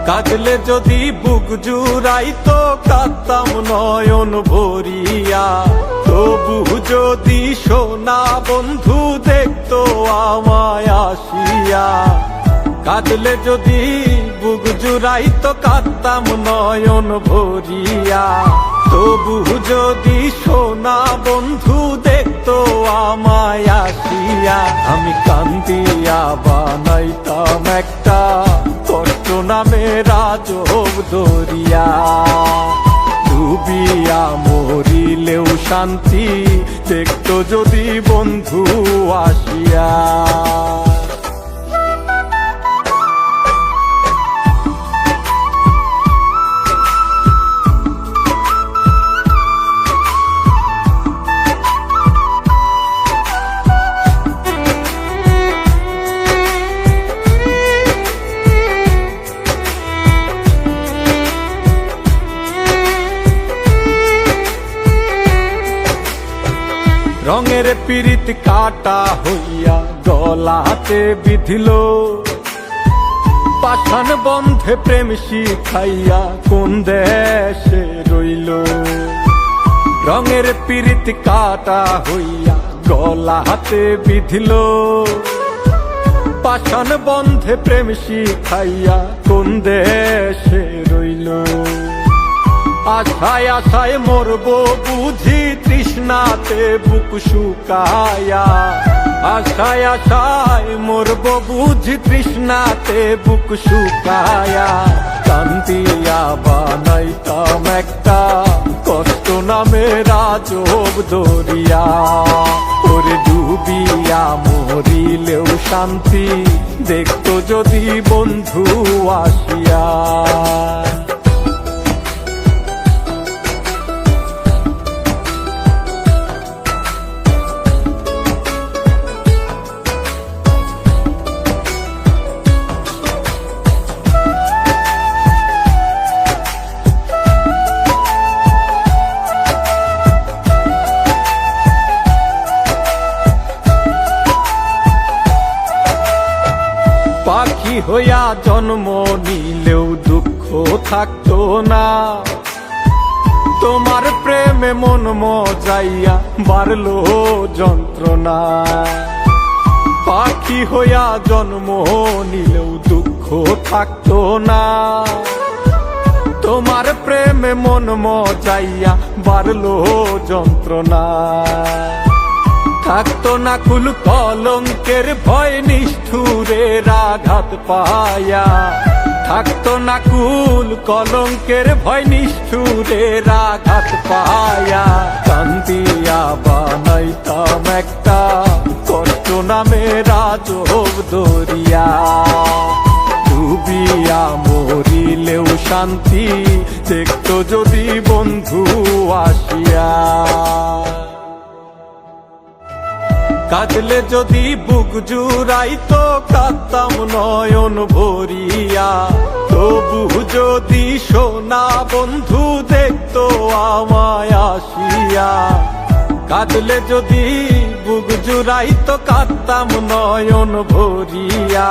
কাঁদলে যদি বুক জুড়াইতো কাঁদতাম নয়ন ভরিয়া, তবু যদি সোনা বন্ধু দেখতো আমায় আসিয়া। কাঁদলে যদি বুক জুড়াইতো কাঁদতাম নয়ন ভরিয়া, তবু যদি সোনা বন্ধু দেখতো আমায় আসিয়া। আমি কান্দিয়া বানাইতাম একটা কষ্ট নামের আজব দরিয়া, ডুবিয়া মরিলেও শান্তি দেখতো যদি বন্ধু আসিয়া। রঙের পীড়িত কাটা হইয়া গলাতে বিধিল, পাষাণ বন্ধে প্রেম শিখাইয়া কোন দেশে রইল। রঙের পীড়িত কাটা হইয়া গলাতে বিধিল, পাষাণ বন্ধে প্রেম শিখাইয়া কোন দেশে রইল। আশায় আশায় মরবো বুঝি তৃষ্ণাতে বুক শুকায়া, আশায় আশায় মরবো বুঝি তৃষ্ণাতে বুক শুকায়া। কান্দিয়া বানাইতাম একটা কষ্ট নামের আজব দরিয়া, ওরে ডুবিয়া মরিলেও শান্তি দেখতো যদি বন্ধু আসিয়া। পাখি হইয়া জন্ম নিলেও দুঃখ থাকতো না, তোমার প্রেমে মন মজাইয়া বাড়লো যন্ত্রণা। পাখি হইয়া জন্ম নিলেও দুঃখ থাকতো না, তোমার প্রেমে মন মজাইয়া বাড়লো যন্ত্রণা। থাকতো না কুল কলঙ্কের ভয় নিষ্ঠুরের আঘাত পায়া, থাকতো না কুল কলঙ্কের ভয় নিষ্ঠুরের আঘাত পায়া। কান্দিয়া বানাইতাম একটা কষ্ট নামের আজব দরিয়া, ডুবিয়া মরিলেও শান্তি দেখতো যদি বন্ধু আসিয়া। কাঁদলে যদি বুক জুড়াইতো কাঁদতাম নয়ন ভরিয়া, তবু যদি সোনা বন্ধু দেখতো আমায় আসিয়া। কাঁদলে যদি বুক জুড়াইতো কাঁদতাম নয়ন ভরিয়া,